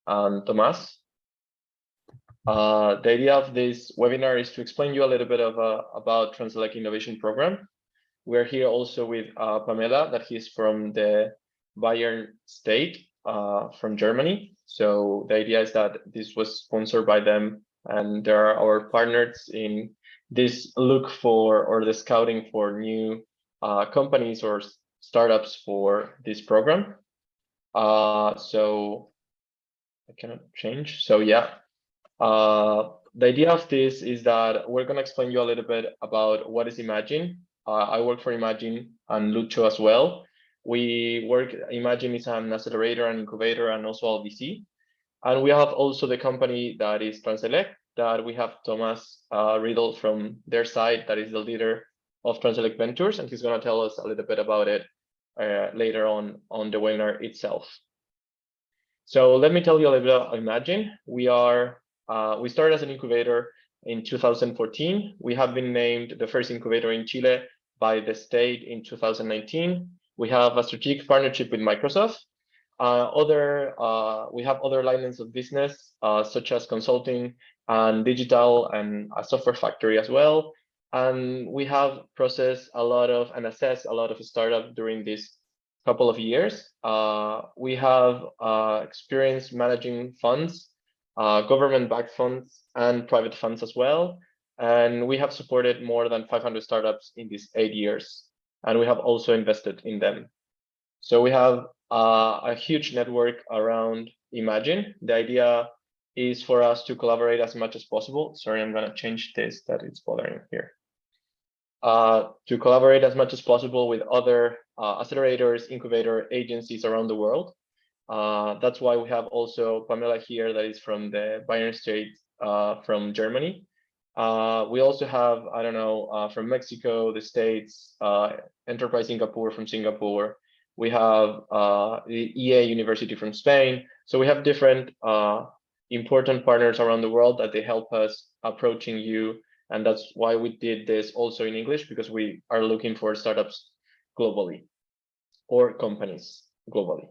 and Tomas. The idea of this webinar is to explain you a little bit about Transelec Innovation Program. We're here also with Pamela, that he's from the Bayern state, from Germany. So the idea is that this was sponsored by them, and they are our partners in this look for, or the scouting for new companies or startups for this program. So I cannot change. So yeah, the idea of this is that we're going to explain you a little bit about what is Imagine. I work for Imagine and Lucho as well. Imagine is an accelerator and incubator and also a VC. And we have also the company that is Transelec, that we have Thomas Riddle from their side, that is the leader of Transelec Ventures, and he's going to tell us a little bit about it later on the webinar itself. So let me tell you a little bit about Imagine. We started as an incubator in 2014. We have been named the first incubator in Chile by the state in 2019. We have a strategic partnership with Microsoft. We have other lines of business, such as consulting and digital and a software factory as well. And we have processed a lot of and assessed a lot of startups during this couple of years. We have experience managing funds, government-backed funds and private funds as well. And we have supported more than 500 startups in these 8 years. And we have also invested in them. So we have a huge network around Imagine. The idea is for us to collaborate as much as possible. Sorry, I'm going to change this, that it's bothering here. To collaborate as much as possible with other accelerators, incubator agencies around the world. That's why we have also Pamela here, that is from the Bayern state, from Germany. We also have, I don't know, from Mexico, the States, Enterprise Singapore from Singapore. We have the EA University from Spain. So we have different important partners around the world that they help us approaching you. And that's why we did this also in English, because we are looking for startups globally or companies globally.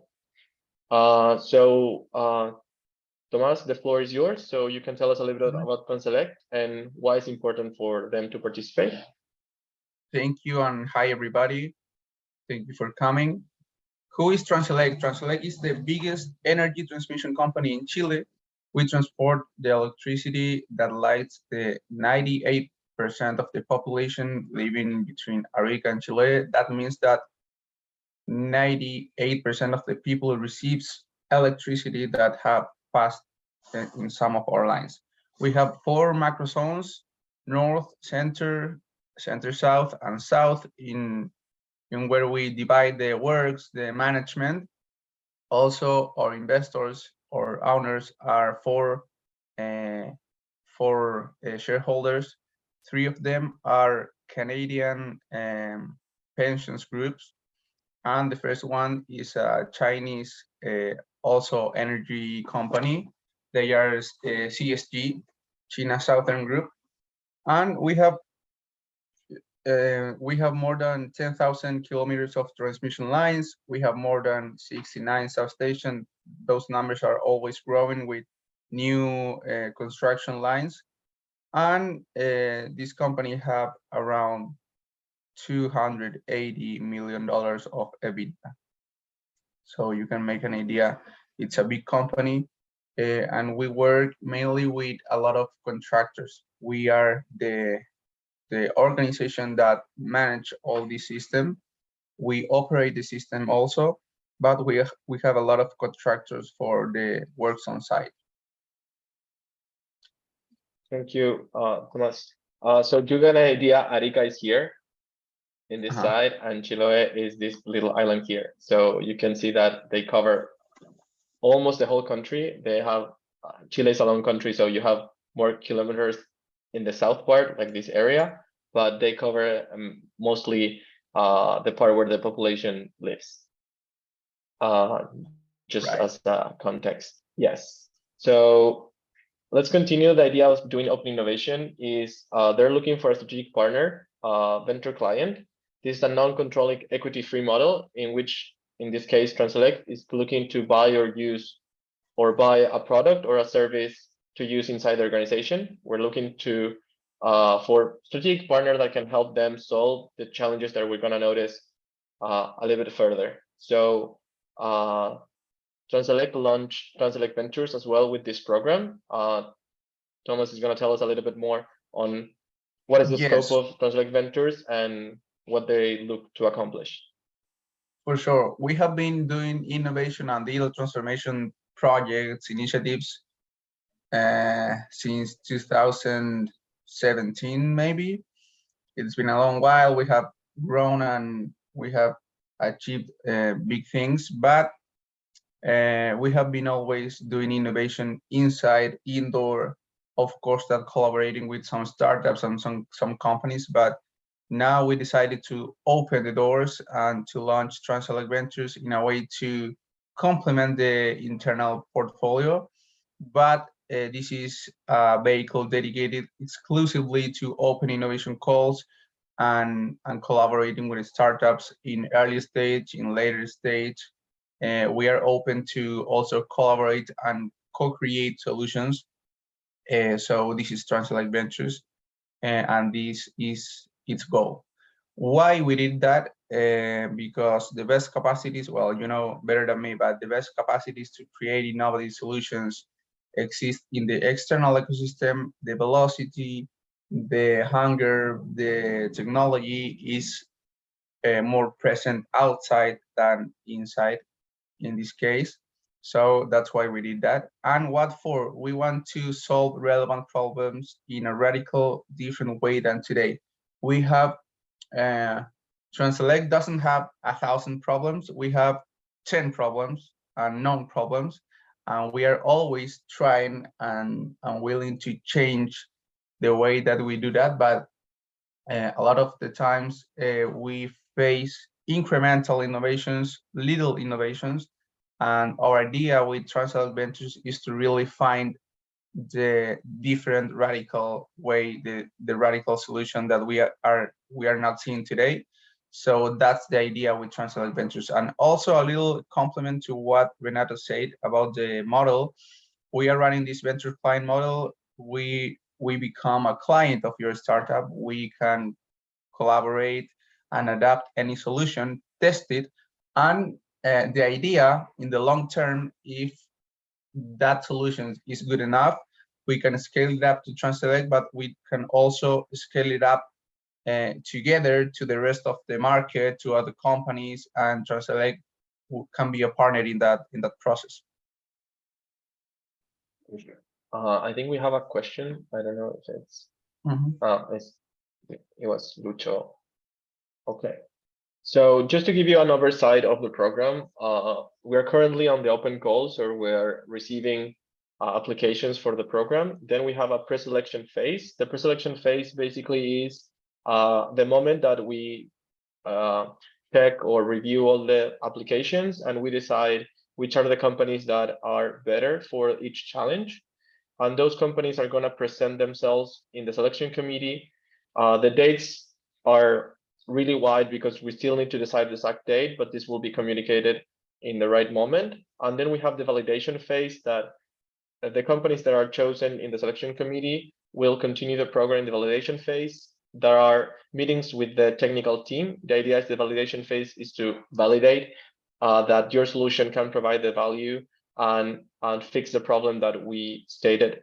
Tomas, the floor is yours. So you can tell us a little bit about Transelec and why it's important for them to participate. Thank you, and hi, everybody. Thank you for coming. Who is Transelec? Transelec is the biggest energy transmission company in Chile. We transport the electricity that lights the 98% of the population living between Arica and Chile. That means that 98% of the people receives electricity that have passed in some of our lines. We have 4 macro zones: north, center, south, and south, in where we divide the works, the management. Also, our investors or owners are 4 shareholders. 3 of them are Canadian pensions groups, and the first one is a Chinese also energy company. They are CSG, China Southern Group, and we have more than 10,000 kilometers of transmission lines. We have more than 69 substations. Those numbers are always growing with new construction lines. And this company have around $280 million of EBITDA. So you can make an idea. It's a big company, and we work mainly with a lot of contractors. We are the organization that manage all the system. We operate the system also, but we have a lot of contractors for the works on site. Thank you, Thomas. So to get an idea, Arica is here in this side, and Chiloé is this little island here. So you can see that they cover almost the whole country. They have Chile is a long country, so you have more kilometers in the south part, like this area, but they cover mostly the part where the population lives. Just right. As a context, yes. So let's continue. The idea of doing open innovation is they're looking for a strategic partner, venture client. This is a non-controlling equity-free model in which, in this case, Transelec is looking to buy or use or buy a product or a service to use inside the organization. We're looking to for strategic partner that can help them solve the challenges that we're going to notice a little bit further. So Transelec launched Transelec Ventures as well with this program. Thomas is going to tell us a little bit more on what is the scope Yes, of Transelec Ventures and what they look to accomplish. for sure. We have been doing innovation and digital transformation projects, initiatives since 2017, maybe. It's been a long while. We have grown and we have achieved big things, but we have been always doing innovation inside, indoor, of course, that collaborating with some startups and some companies, but now we decided to open the doors and to launch Transelec Ventures in a way to complement the internal portfolio. But this is a vehicle dedicated exclusively to open innovation calls and collaborating with startups in early stage, in later stage. We are open to also collaborate and co-create solutions. So this is Transelec Ventures, and this is its goal. Why we did that? Because the best capacities, well, you know better than me, but the best capacities to create innovative solutions exist in the external ecosystem. The velocity, the hunger, the technology is more present outside than inside in this case. So that's why we did that. And what for? We want to solve relevant problems in a radical different way than today. We have Transelec doesn't have 1,000 problems. We have 10 problems and known problems, and we are always trying and willing to change the way that we do that. But a lot of the times we face incremental innovations, little innovations, and our idea with Transelec Ventures is to really find the different radical way, the radical solution that we are not seeing today. So that's the idea with Transelec Ventures. And also a little compliment to what Renato said about the model. We are running this venture client model. We become a client of your startup. We can collaborate and adapt any solution, test it, and the idea in the long term, if that solution is good enough, we can scale it up to Transelec, but we can also scale it up together to the rest of the market, to other companies, and Transelec can be a partner in that process. I think we have a question. I don't know if it's it was Lucho. Okay. So just to give you an oversight of the program, we're currently on the open call, so we're receiving applications for the program. Then we have a pre-selection phase. The pre-selection phase basically is the moment that we check or review all the applications and we decide which are the companies that are better for each challenge. And those companies are going to present themselves in the selection committee. The dates are really wide because we still need to decide the exact date, but this will be communicated in the right moment. And then we have the validation phase that the companies that are chosen in the selection committee will continue the program in the validation phase. There are meetings with the technical team. The idea is the validation phase is to validate that your solution can provide the value and fix the problem that we stated.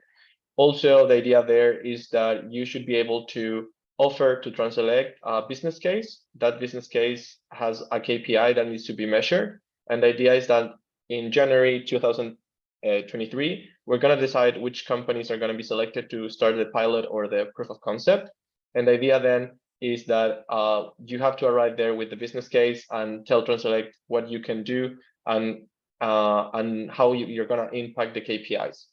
Also, the idea there is that you should be able to offer to Transelec a business case. That business case has a KPI that needs to be measured. And the idea is that in January 2023, we're going to decide which companies are going to be selected to start the pilot or the proof of concept. And the idea then is that you have to arrive there with the business case and tell Transelec what you can do and how you're going to impact the KPIs.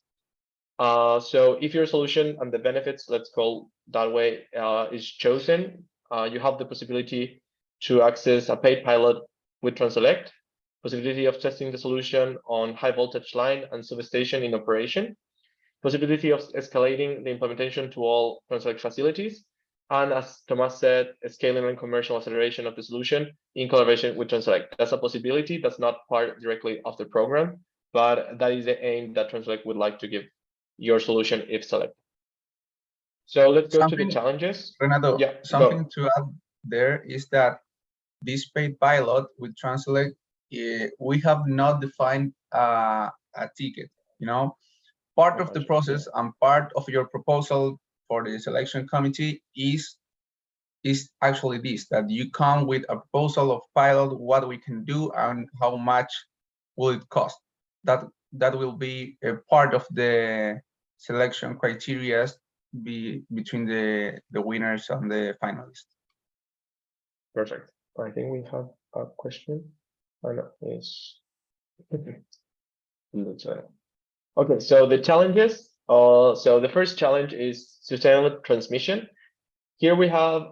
So if your solution and the benefits, let's call that way, is chosen, you have the possibility to access a paid pilot with Transelec, possibility of testing the solution on high voltage line and substation in operation, possibility of escalating the implementation to all Transelec facilities, and as Tomas said, scaling and commercial acceleration of the solution in collaboration with Transelec. That's a possibility. That's not part directly of the program, but that is the aim that Transelec would like to give your solution if selected. So let's go to the Something, challenges. Renato, Yeah, something go. to add there is that this paid pilot with Transelec, we have not defined a ticket. You know, part of the process and part of your proposal for the selection committee is actually this, that you come with a proposal of pilot, what we can do and how much will it cost. That will be a part of the selection criteria between the winners and the finalists. Perfect. I think we have a question. Is okay, so the challenges. So the first challenge is sustainable transmission. Here we have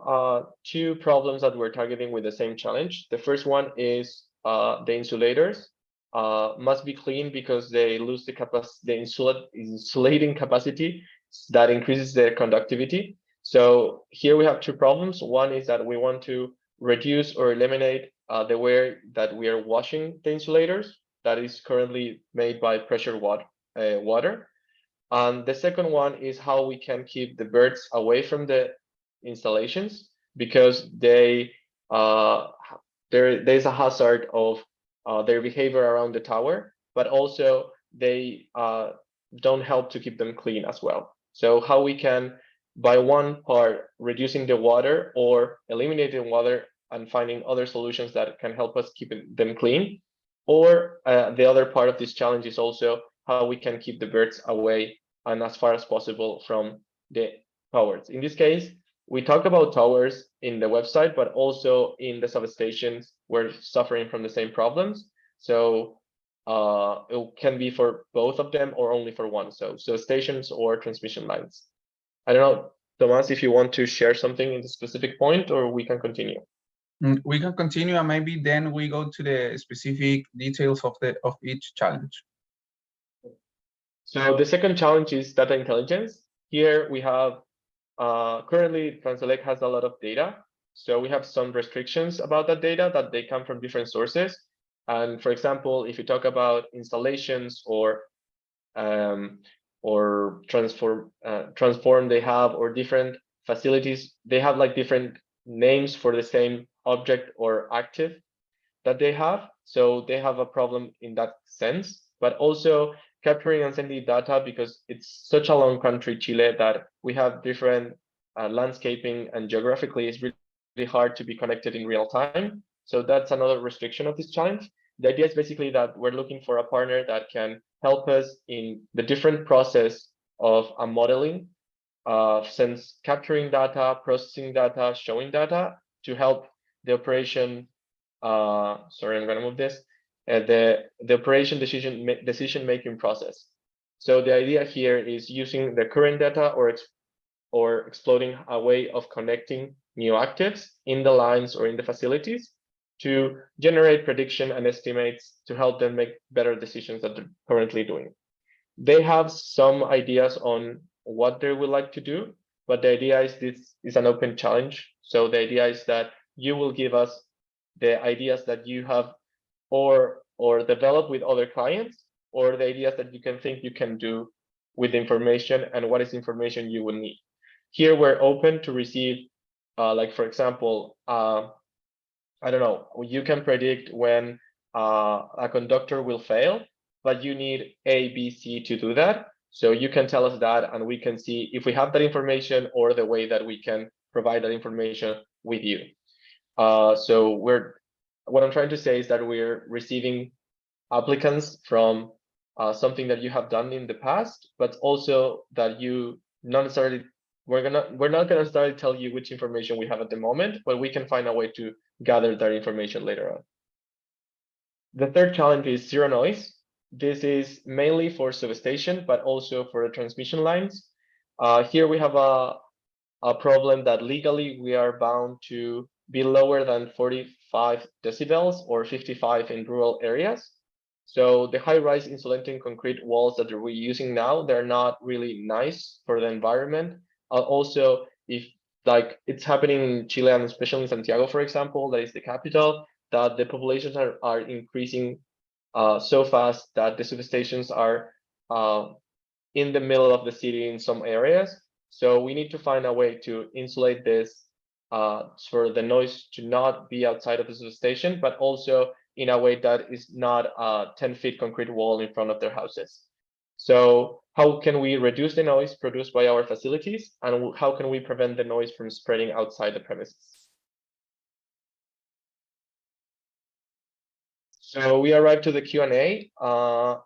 two problems that we're targeting with the same challenge. The first one is the insulators must be clean because they lose the insulating capacity that increases their conductivity. So here we have two problems. One is that we want to reduce or eliminate the way that we are washing the insulators that is currently made by pressure water. And the second one is how we can keep the birds away from the installations because there's a hazard of their behavior around the tower, but also they don't help to keep them clean as well. So how we can, by one part, reducing the water or eliminating water and finding other solutions that can help us keep them clean, or the other part of this challenge is also how we can keep the birds away and as far as possible from the towers. In this case, we talk about towers in the website, but also in the substations we're suffering from the same problems. So it can be for both of them or only for one. So stations or transmission lines. I don't know, Tomas, if you want to share something in the specific point, or we can continue. We can continue and maybe then we go to the specific details of each challenge. So the second challenge is data intelligence. Here we have currently Transelec has a lot of data. So we have some restrictions about that data that they come from different sources. And for example, if you talk about installations or transform they have or different facilities, they have like different names for the same object or active that they have. So they have a problem in that sense, but also capturing and sending data because it's such a long country, Chile, that we have different landscaping and geographically it's really hard to be connected in real time. So that's another restriction of this challenge. The idea is basically that we're looking for a partner that can help us in the different process of a modeling, since capturing data, processing data, showing data to help the operation. Sorry, I'm gonna move this. The operation decision making process. So the idea here is using the current data or exploring a way of connecting new actives in the lines or in the facilities to generate prediction and estimates to help them make better decisions that they're currently doing. They have some ideas on what they would like to do, but the idea is this is an open challenge. So the idea is that you will give us the ideas that you have or develop with other clients, or the ideas that you can think you can do with information and what is information you will need. Here we're open to receive, like for example, I don't know, you can predict when a conductor will fail, but you need A, B, C to do that. So you can tell us that and we can see if we have that information or the way that we can provide that information with you. So what I'm trying to say is that we're receiving applicants from something that you have done in the past, but also that you not necessarily we're not gonna start tell you which information we have at the moment, but we can find a way to gather that information later on. The third challenge is zero noise. This is mainly for substation, but also for the transmission lines. Here we have a problem that legally we are bound to be lower than 45 decibels or 55 in rural areas. So the high-rise insulating concrete walls that we're using now, they're not really nice for the environment. Also, if like it's happening in Chile and especially in Santiago, for example, that is the capital, that the populations are increasing so fast that the substations are in the middle of the city in some areas. So we need to find a way to insulate this for the noise to not be outside of the substation, but also in a way that is not a 10 feet concrete wall in front of their houses. So how can we reduce the noise produced by our facilities, and how can we prevent the noise from spreading outside the premises? So we arrived to the Q&A.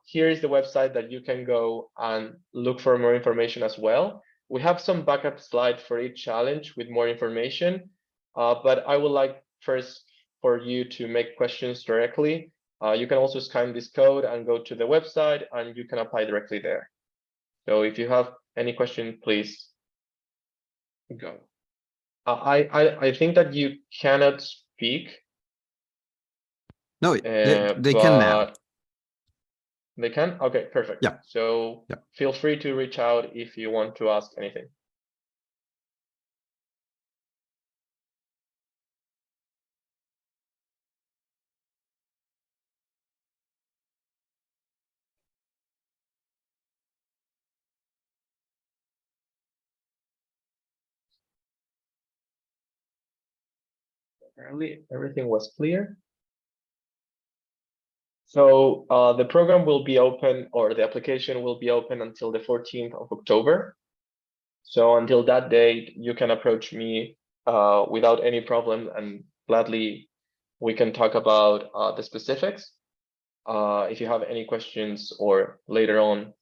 Here is the website that you can go and look for more information as well. We have some backup slides for each challenge with more information, but I would like first for you to make questions directly. You can also scan this code and go to the website, and you can apply directly there. So if you have any question, please go. I think that you cannot speak. No, they can now. They can? Okay, perfect. Yeah. So yeah. Feel free to reach out if you want to ask anything. Apparently everything was clear. So the program will be open, or the application will be open until the 14th of October. So until that date, you can approach me without any problem, and gladly we can talk about the specifics. If you have any questions or later on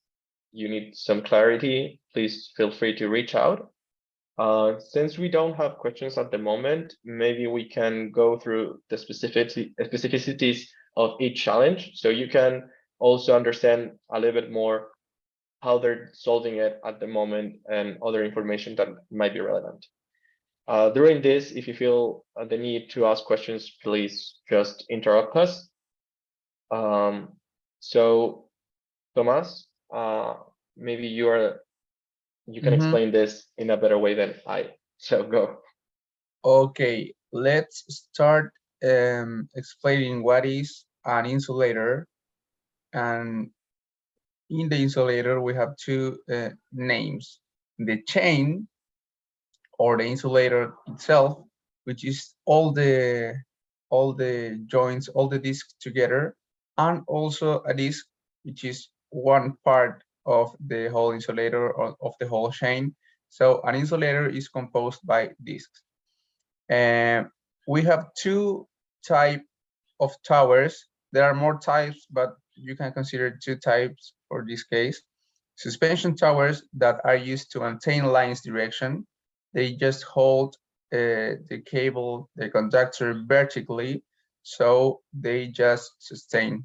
you need some clarity, please feel free to reach out. Since we don't have questions at the moment, maybe we can go through the specificities of each challenge, so you can also understand a little bit more how they're solving it at the moment and other information that might be relevant. During this, if you feel the need to ask questions, please just interrupt us. So, Tomas, maybe you can explain this in a better way than I. So go. Okay, let's start explaining what is an insulator. And in the insulator, we have two names: the chain, or the insulator itself, which is all the joints, all the discs together, and also a disc, which is one part of the whole insulator, or of the whole chain. So an insulator is composed by discs. And we have two types of towers. There are more types, but you can consider two types for this case. Suspension towers that are used to maintain lines direction. They just hold the cable, the conductor vertically, so they just sustain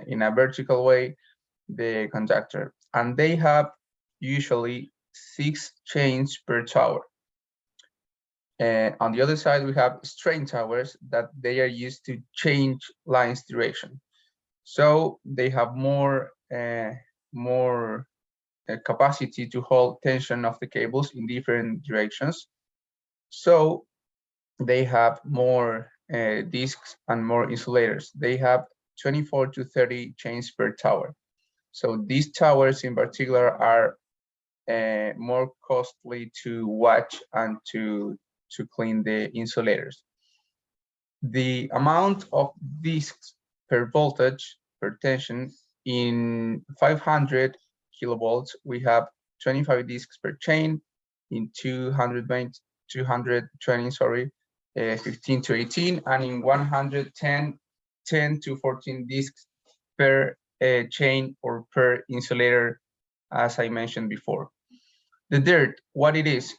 in a vertical way the conductor. And they have usually 6 chains per tower. On the other side, we have strain towers that they are used to change lines direction. So they have more capacity to hold tension of the cables in different directions. So they have more discs and more insulators. They have 24 to 30 chains per tower. So these towers in particular are more costly to watch and to clean the insulators. The amount of discs per voltage, per tension, in 500 kilovolts, we have 25 discs per chain. In 220, sorry, 15 to 18, and in 110, 10 to 14 discs per chain or per insulator, as I mentioned before. The dirt, what it is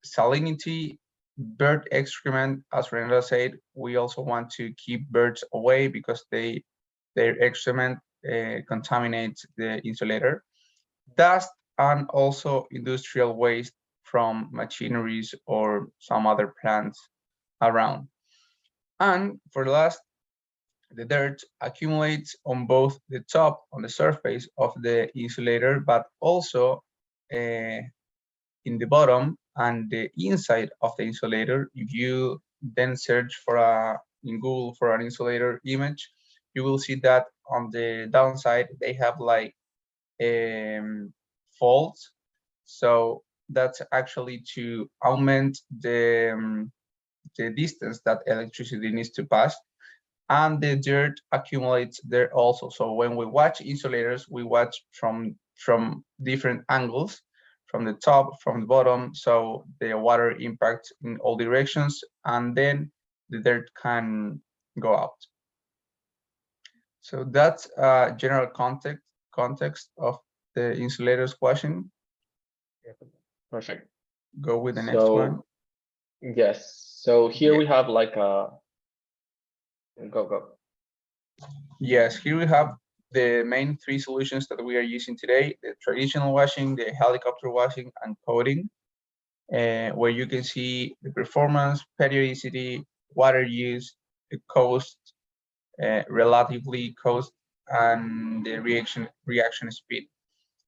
salinity, bird excrement. As Renata said, we also want to keep birds away because their excrement contaminates the insulator. Dust, and also industrial waste from machineries or some other plants around. And for the last, the dirt accumulates on both the top, on the surface of the insulator, but also in the bottom and the inside of the insulator. If you then search for a in Google for an insulator image, you will see that on the downside they have like faults. So that's actually to augment the distance that electricity needs to pass, and the dirt accumulates there also. So when we watch insulators, we watch from different angles, from the top, from the bottom, so the water impacts in all directions, and then the dirt can go out. So that's general context of the insulator squashing. Perfect. Go with the next one. Yes. So here we have like a go. Yes, here we have the main three solutions that we are using today: the traditional washing, the helicopter washing, and coating, where you can see the performance, periodicity, water use, the cost, relatively cost, and the reaction speed.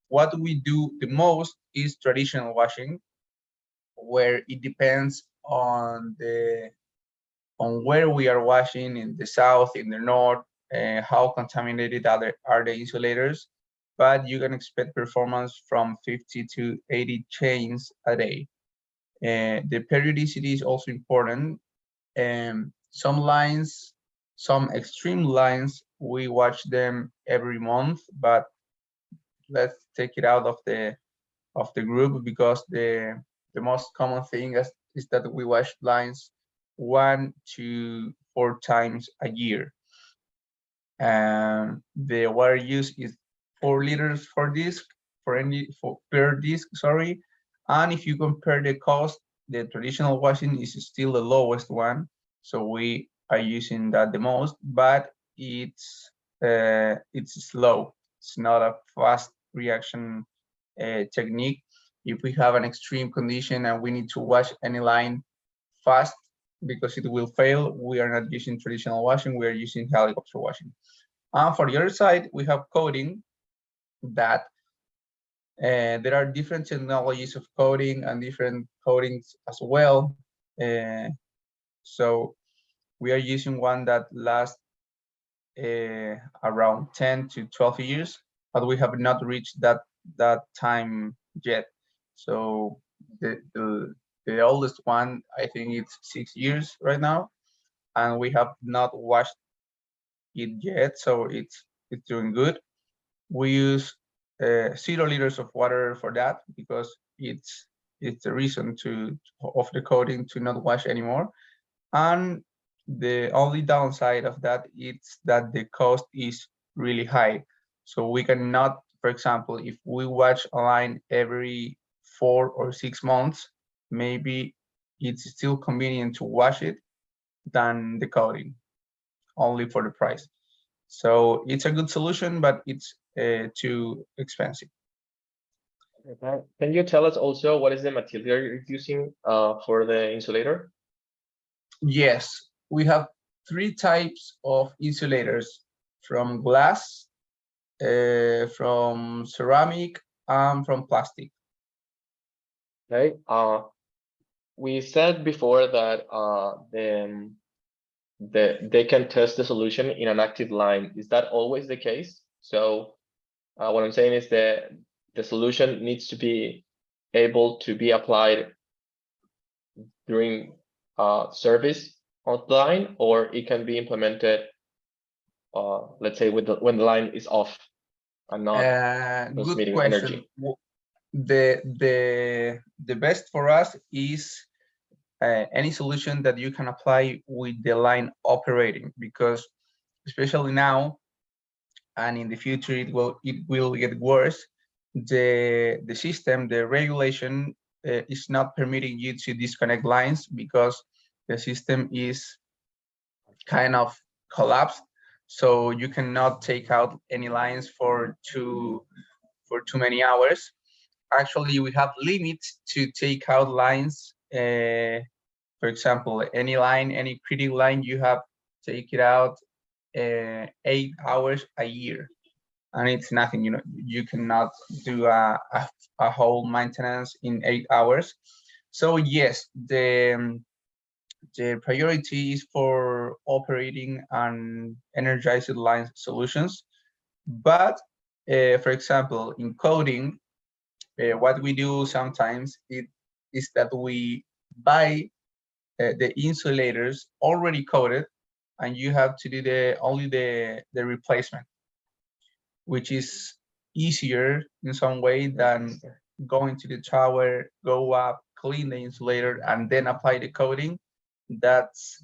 What we do the most is traditional washing, where it depends on where we are washing, in the south, in the north, how contaminated are the insulators, but you can expect performance from 50 to 80 chains a day. The periodicity is also important. Some lines, some extreme lines, we watch them every month, but let's take it out of the group, because the most common thing is that we wash lines 1 to 4 times a year. The water use is 4 liters per disc, per disc, sorry. And if you compare the cost, the traditional washing is still the lowest one, so we are using that the most, but it's slow. It's not a fast reaction technique. If we have an extreme condition and we need to wash any line fast because it will fail, we are not using traditional washing, we are using helicopter washing. And for the other side, we have coating, that there are different technologies of coating and different coatings as well. So we are using one that lasts around 10 to 12 years, but we have not reached that time yet. So the oldest one, I think it's 6 years right now, and we have not washed it yet, so it's doing good. We use 0 liters of water for that, because it's the reason of the coating to not wash anymore. And the only downside of that is that the cost is really high. So we cannot, for example, if we wash a line every 4 or 6 months, maybe it's still convenient to wash it than the coating, only for the price. So it's a good solution, but it's too expensive. Okay. Can you tell us also what is the material you're using for the insulator? Yes, we have 3 types of insulators: from glass, from ceramic, and from plastic. Okay. We said before that they can test the solution in an active line. Is that always the case? So what I'm saying is that the solution needs to be able to be applied during service on the line, or it can be implemented, let's say, when the line is off and not transmitting good energy. The best for us is any solution that you can apply with the line operating, because especially now and in the future it will get worse. The system, the regulation is not permitting you to disconnect lines, because the system is kind of collapsed. So you cannot take out any lines for too many hours. Actually, we have limits to take out lines. For example, any line, any critical line, you have to take it out 8 hours a year, and it's nothing. You cannot do a whole maintenance in 8 hours. So yes, the priority is for operating and energized line solutions. But for example, in coding, what we do sometimes is that we buy the insulators already coded, and you have to do only the replacement, which is easier in some way than going to the tower, go up, clean the insulator, and then apply the coating. That's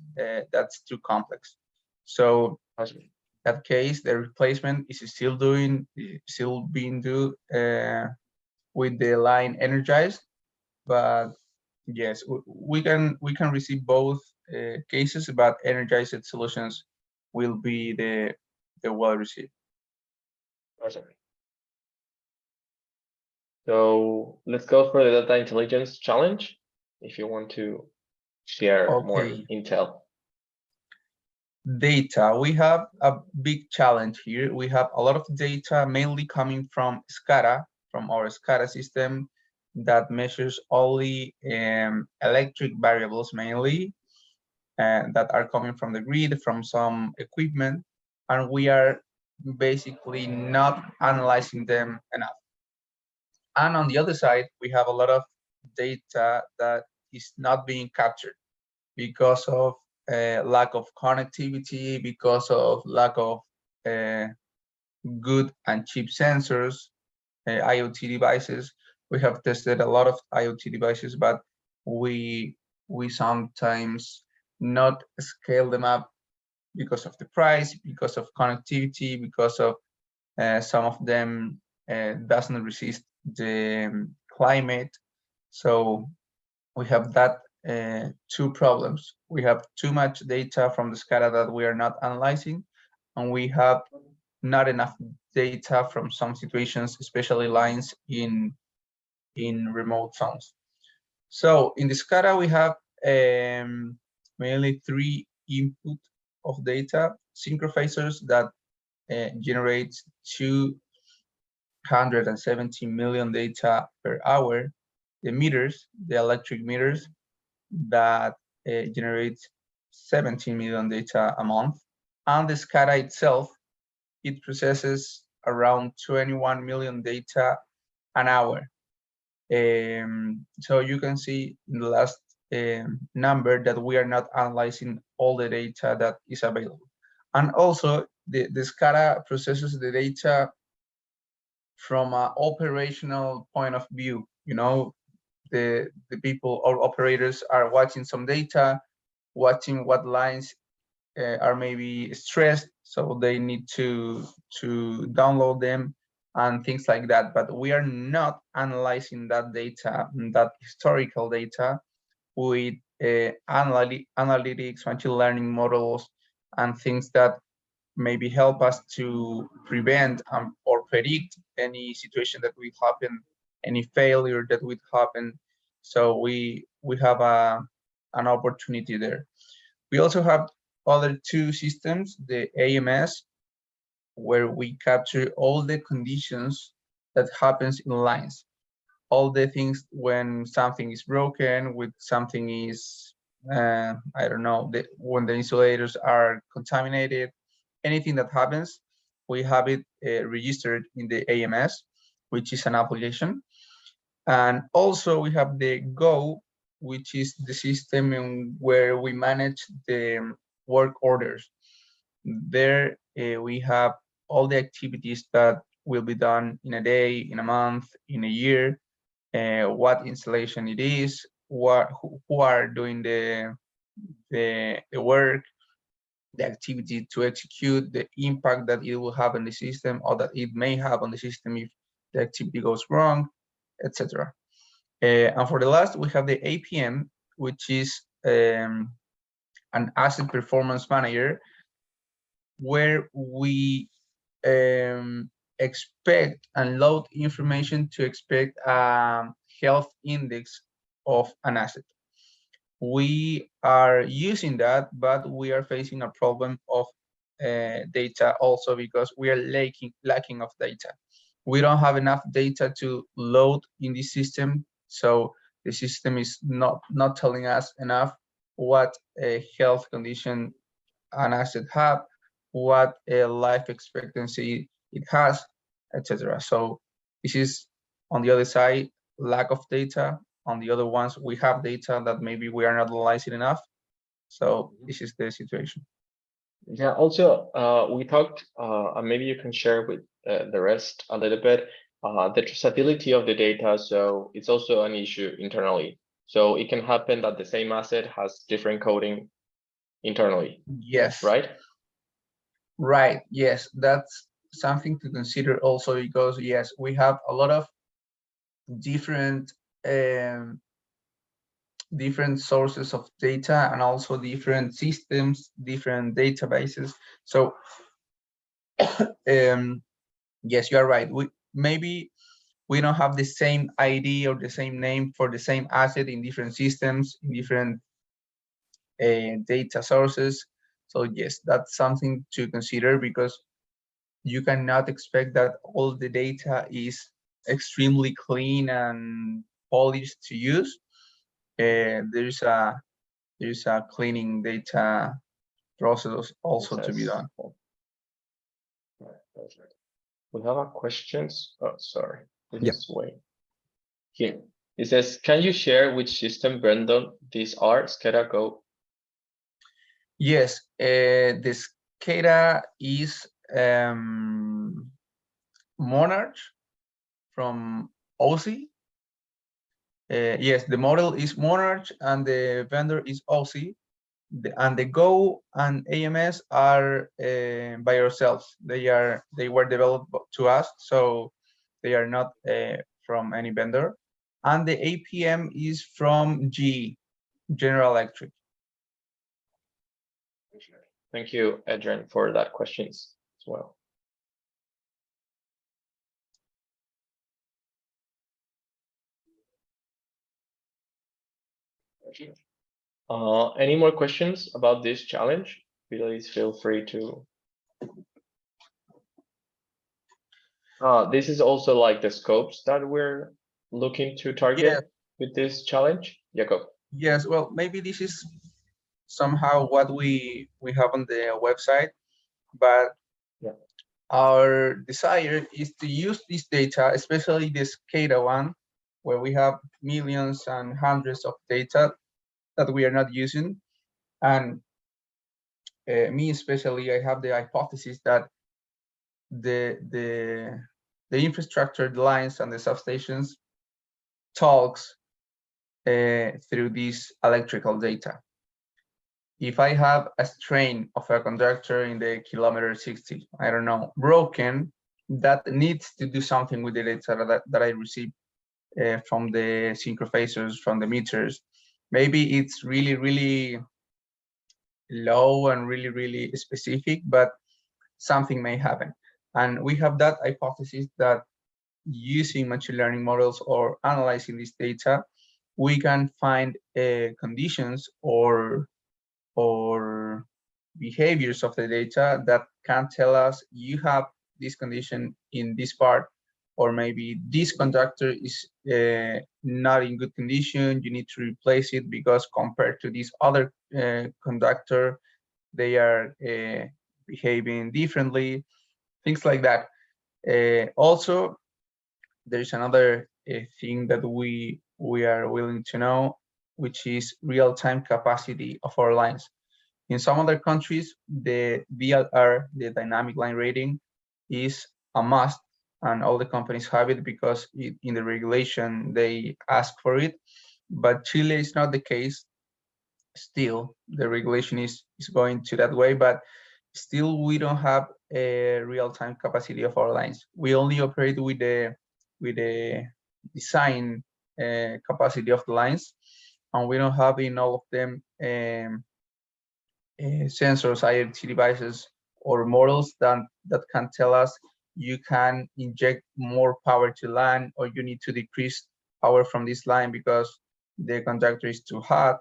too complex. So in that case, the replacement is still being done with the line energized. But yes, we can receive both cases, but energized solutions will be the well received. Perfect. So let's go for the data intelligence challenge. If you want to share more intel. Data, we have a big challenge here. We have a lot of data mainly coming from SCADA, from our SCADA system that measures only electric variables mainly, and that are coming from the grid, from some equipment, and we are basically not analyzing them enough. And on the other side, we have a lot of data that is not being captured because of lack of connectivity, because of lack of good and cheap sensors, IoT devices. We have tested a lot of IoT devices, but we sometimes not scale them up because of the price, because of connectivity, because of some of them doesn't resist the climate. So we have that two problems. We have too much data from the SCADA that we are not analyzing, and we have not enough data from some situations, especially lines in remote zones. So in the SCADA, we have mainly three input of data: synchrophasors that generate 270 million data per hour, the meters, the electric meters that generate 17 million data a month, and the SCADA itself, it processes around 21 million data an hour. So you can see in the last number that we are not analyzing all the data that is available. And also the SCADA processes the data from an operational point of view. You know, the people or operators are watching some data, watching what lines are maybe stressed, so they need to download them and things like that. But we are not analyzing that data, that historical data, with analytics, machine learning models, and things that maybe help us to prevent or predict any situation that will happen, any failure that would happen. So we have an opportunity there. We also have other two systems, the AMS, where we capture all the conditions that happens in lines, all the things when something is broken, when something is, I don't know, when the insulators are contaminated, anything that happens, we have it registered in the AMS, which is an application. And also we have the Go, which is the system in where we manage the work orders. There we have all the activities that will be done in a day, in a month, in a year, what installation it is, who are doing the work, the activity to execute, the impact that it will have on the system or that it may have on the system if the activity goes wrong, etc. And for the last, we have the APM, which is an asset performance manager, where we expect and load information to expect a health index of an asset. We are using that, but we are facing a problem of data also because we are lacking of data. We don't have enough data to load in this system, so the system is not telling us enough what a health condition an asset have, what a life expectancy it has, etc. So this is on the other side, lack of data. On the other ones, we have data that maybe we are not analyzing enough. So this is the situation. Yeah, also, we talked, and maybe you can share with the rest a little bit, the traceability of the data. So it's also an issue internally. So it can happen that the same asset has different coding internally. Yes. Right? Right. Yes, that's something to consider also, because yes, we have a lot of different different sources of data and also different systems, different databases. So yes, you are right. Maybe we don't have the same ID or the same name for the same asset in different systems, in different data sources. So yes, that's something to consider, because you cannot expect that all the data is extremely clean and polished to use. There's a cleaning data process also to be done. We have a questions. Oh, sorry. This Yeah. is way here. It says, can you share which system vendor these are? SCADA Go. Yes, the SCADA is Monarch from OC. Yes, the model is Monarch and the vendor is OC. And the Go and AMS are by ourselves. They were developed to us, so they are not from any vendor. And the APM is from General Electric. Thank you, Adrian, for that questions as well. Any more questions about this challenge? Please feel free to. This is also like the scopes that we're looking to target with this challenge. Jacob. Yes, well, maybe this is somehow what we have on the website, but our desire is to use this data, especially this SCADA one, where we have millions and hundreds of data that we are not using. And me especially, I have the hypothesis that the infrastructure, the lines and the substations talks through this electrical data. If I have a strain of a conductor in the kilometer 60, I don't know, broken, that needs to do something with the data that I receive from the synchrophasors, from the meters. Maybe it's really, really low and really, really specific, but something may happen. And we have that hypothesis that using machine learning models or analyzing this data, we can find conditions or behaviors of the data that can tell us you have this condition in this part, or maybe this conductor is not in good condition, you need to replace it because compared to this other conductor, they are behaving differently, things like that. Also, there's another thing that we are willing to know, which is real-time capacity of our lines. In some other countries, the DLR, the dynamic line rating, is a must, and all the companies have it because in the regulation they ask for it. But Chile is not the case. Still, the regulation is going to that way, but still we don't have a real-time capacity of our lines. We only operate with the design capacity of the lines, and we don't have in all of them sensors, IoT devices, or models that can tell us you can inject more power to line, or you need to decrease power from this line because the conductor is too hot,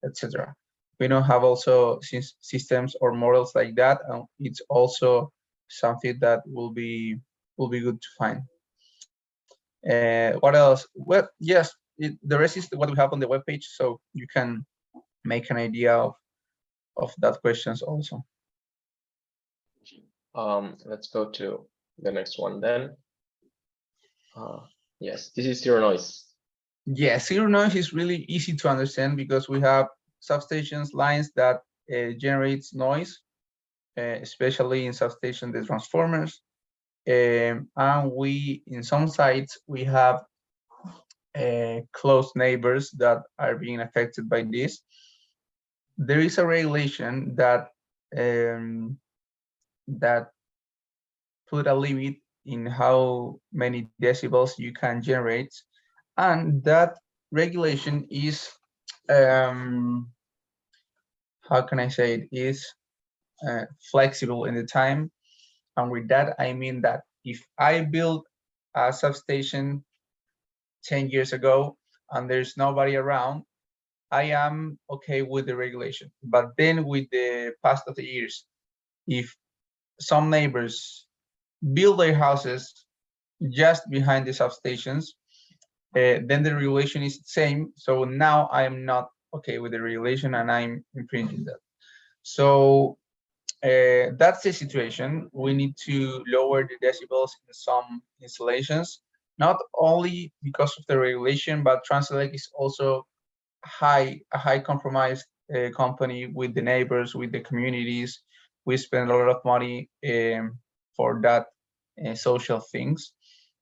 etc. We don't have also systems or models like that. It's also something that will be good to find. What else? Well, yes, the rest is what we have on the webpage, so you can make an idea of that questions also. Let's go to the next one then. Yes, this is zero noise. Yeah, zero noise is really easy to understand because we have substations lines that generates noise, especially in substation the transformers. And we, in some sites, we have close neighbors that are being affected by this. There is a regulation that that put a limit in how many decibels you can generate, and that regulation is how can I say it, is flexible in the time. And with that, I mean that if I build a substation 10 years ago and there's nobody around, I am okay with the regulation. But then with the past of the years, if some neighbors build their houses just behind the substations, then the regulation is the same. So now I am not okay with the regulation and I'm infringing that. So that's the situation. We need to lower the decibels in some installations, not only because of the regulation, but Transelec is also a high compromised company with the neighbors, with the communities. We spend a lot of money for that social things.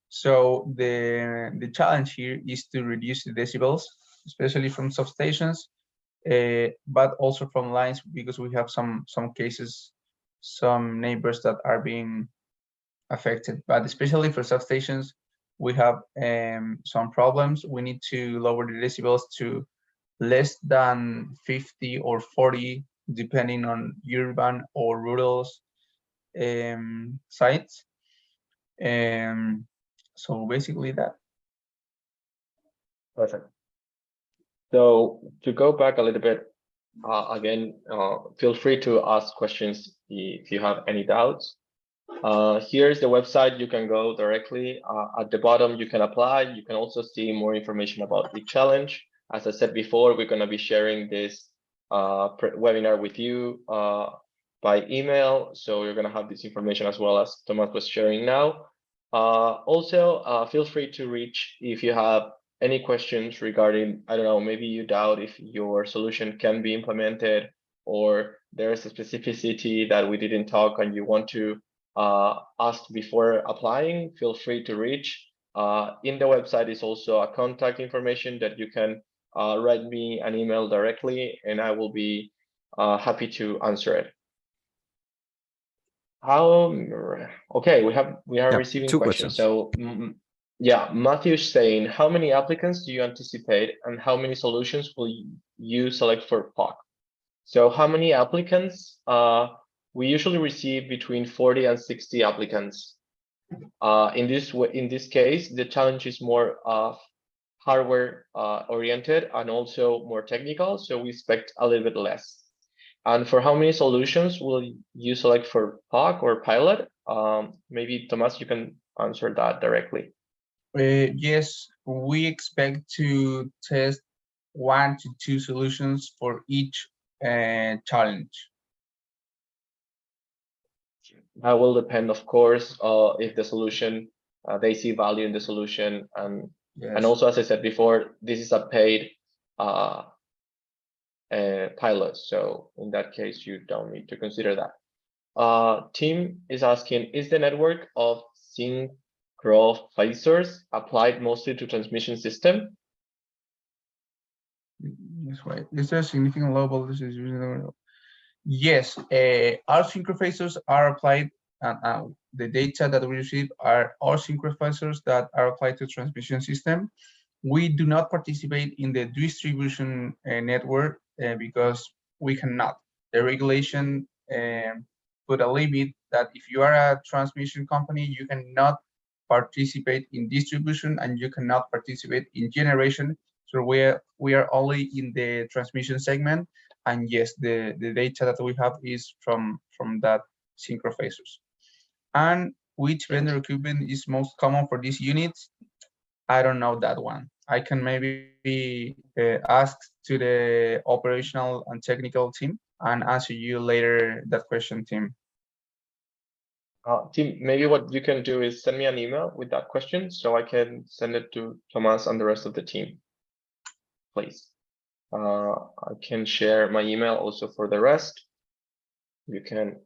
So the challenge here is to reduce the decibels, especially from substations, but also from lines, because we have some cases, some neighbors that are being affected. But especially for substations, we have some problems. We need to lower the decibels to less than 50 or 40, depending on urban or rural sites. So basically that. Perfect. So to go back a little bit, again, feel free to ask questions if you have any doubts. Here's the website. You can go directly. At the bottom, you can apply. You can also see more information about the challenge. As I said before, we're going to be sharing this webinar with you by email. So you're going to have this information as well as Thomas was sharing now. Also, feel free to reach if you have any questions regarding, I don't know, maybe you doubt if your solution can be implemented, or there's a specificity that we didn't talk and you want to ask before applying, feel free to reach. In the website is also a contact information that you can write me an email directly, and I will be happy to answer it. Okay, we are receiving two questions. So yeah, Matthew's saying, how many applicants do you anticipate and how many solutions will you select for POC? So how many applicants? We usually receive between 40 and 60 applicants. In this case, the challenge is more hardware oriented and also more technical, so we expect a little bit less. And for how many solutions will you select for POC or pilot? Maybe Thomas, you can answer that directly. Yes, we expect to test 1 to 2 solutions for each challenge. That will depend, of course, if the solution, they see value in the solution. And, yes. And also, as I said before, this is a paid pilot. So in that case, you don't need to consider that. Tim is asking, is the network of synchrophasors applied mostly to transmission system? That's right. Is there a significant low voltage? Yes, our synchrophasors are applied, and the data that we receive are our synchrophasors that are applied to transmission system. We do not participate in the distribution network because we cannot. The regulation put a limit that if you are a transmission company, you cannot participate in distribution and you cannot participate in generation. So we are only in the transmission segment. And yes, the data that we have is from that synchrophasors. And which vendor equipment is most common for these units? I don't know that one. I can maybe ask to the operational and technical team and answer you later that question, Tim. Tim, maybe what you can do is send me an email with that question so I can send it to Thomas and the rest of the team, please. I can share my email also for the rest. You can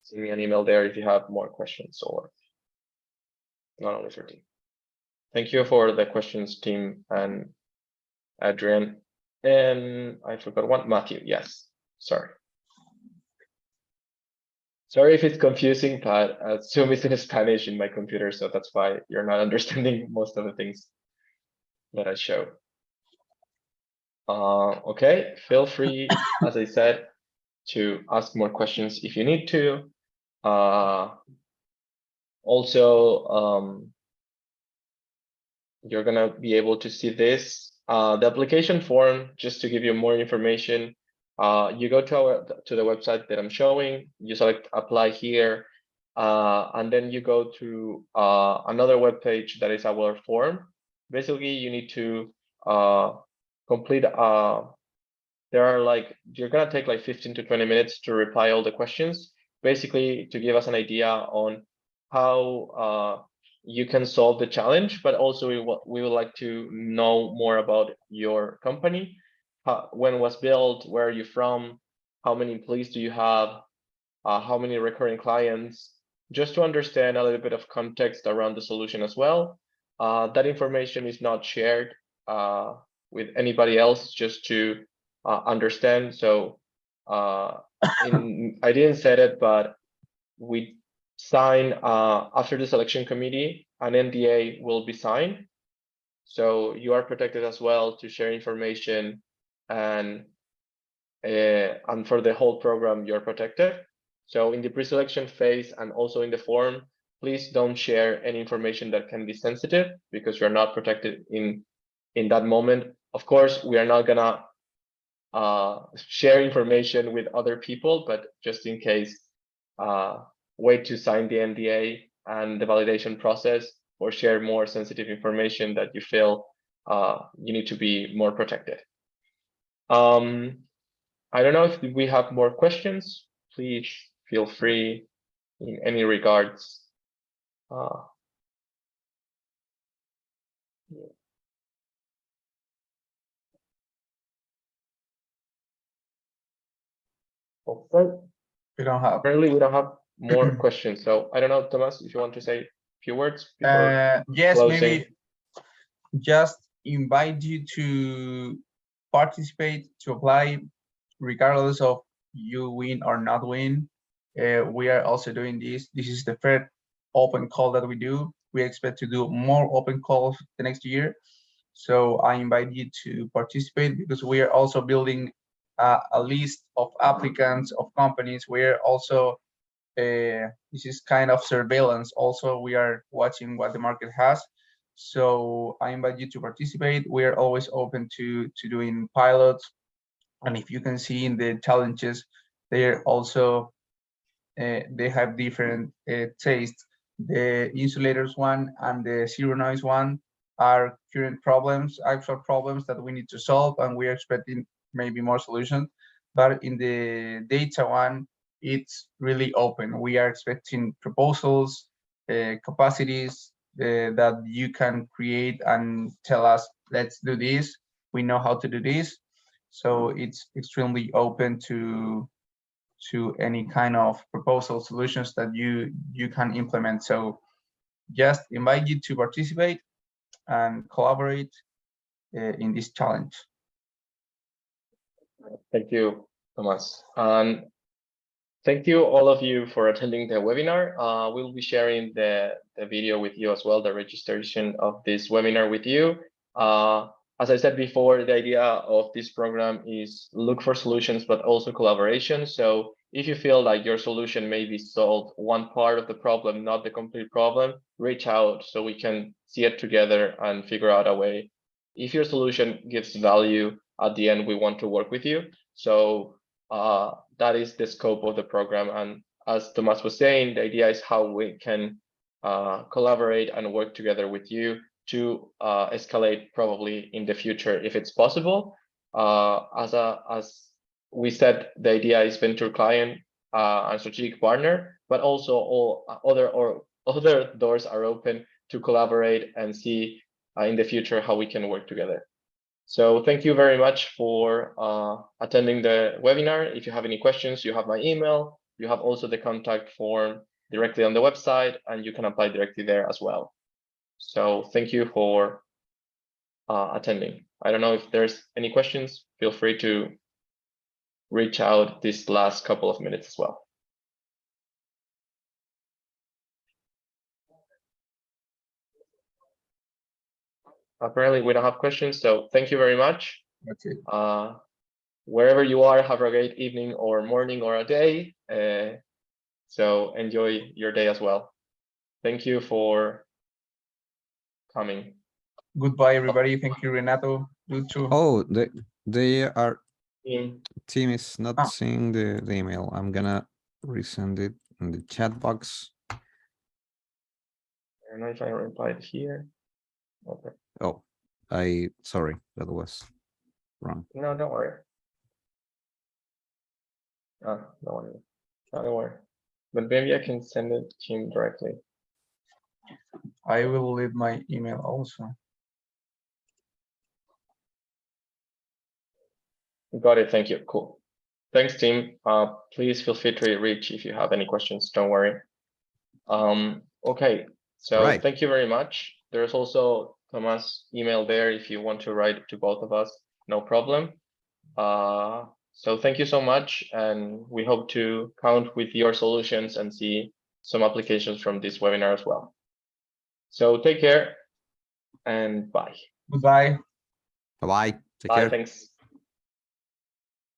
send me an email there if you have more questions, or not only for Tim. Thank you for the questions, Tim and Adrian. And I forgot one, Matthew. Yes, sorry. Sorry if it's confusing, but Zoom is in Spanish in my computer, so that's why you're not understanding most of the things that I show. Okay, feel free, as I said, to ask more questions if you need to. Also, you're gonna be able to see this. The application form, just to give you more information, you go to the website that I'm showing, you select apply here, and then you go to another web page that is our form. Basically, you need to complete, you're gonna take like 15 to 20 minutes to reply all the questions, basically to give us an idea on how you can solve the challenge, but also we would like to know more about your company. When was built, where are you from, how many employees do you have, how many recurring clients, just to understand a little bit of context around the solution as well. That information is not shared with anybody else, just to understand. So I didn't say it, but we sign after the selection committee, an NDA will be signed. So you are protected as well to share information, and for the whole program, you're protected. So in the pre-selection phase and also in the form, please don't share any information that can be sensitive, because you're not protected in that moment. Of course, we are not gonna share information with other people, but just in case, wait to sign the NDA and the validation process, or share more sensitive information that you feel you need to be more protected. I don't know if we have more questions. Please feel free in any regards. Okay. Apparently, we don't have more questions. So I don't know, Thomas, if you want to say a few words before yes, closing. maybe just invite you to participate, to apply, regardless of you win or not win. We are also doing this. This is the third open call that we do. We expect to do more open calls the next year. So I invite you to participate, because we are also building a list of applicants, of companies. We're also, this is kind of surveillance. Also, we are watching what the market has. So I invite you to participate. We are always open to doing pilots. And if you can see in the challenges, they're also, they have different tastes. The insulators one and the zero noise one are current problems, actual problems that we need to solve, and we're expecting maybe more solutions. But in the data one, it's really open. We are expecting proposals, capacities that you can create and tell us, let's do this. We know how to do this. So it's extremely open to any kind of proposal solutions that you can implement. So just invite you to participate and collaborate in this challenge. Thank you, Thomas. And thank you all of you for attending the webinar. We'll be sharing the video with you as well, the registration of this webinar with you. As I said before, the idea of this program is look for solutions, but also collaboration. So if you feel like your solution maybe solved one part of the problem, not the complete problem, reach out so we can see it together and figure out a way. If your solution gives value at the end, we want to work with you. So that is the scope of the program. And as Tomas was saying, the idea is how we can collaborate and work together with you to escalate probably in the future if it's possible. As we said, the idea is venture client and strategic partner, but also all other doors are open to collaborate and see in the future how we can work together. So thank you very much for attending the webinar. If you have any questions, you have my email. You have also the contact form directly on the website, and you can apply directly there as well. So thank you for attending. I don't know if there's any questions. Feel free to reach out this last couple of minutes as well. Apparently we don't have questions, so thank you very much. Okay. Wherever you are, have a great evening or morning or a day. So enjoy your day as well. Thank you for coming. Goodbye, everybody. Thank you, Renato. You too. Oh, they are. Team. Team is not seeing the email. I'm gonna resend it in the chat box. I don't know if I replied here. Okay. Oh, sorry, that was wrong. No, don't worry. Don't worry. Don't worry. But maybe I can send it to him directly. I will leave my email also. Got it. Thank you. Cool. Thanks, team. Please feel free to reach if you have any questions. Don't worry. Okay. So Thank you very much. There's also Tomas' email there if you want to write to both of us. No problem. So thank you so much, and we hope to count with your solutions and see some applications from this webinar as well. So take care and bye. Goodbye. Bye-bye. Take Bye. care. Thanks.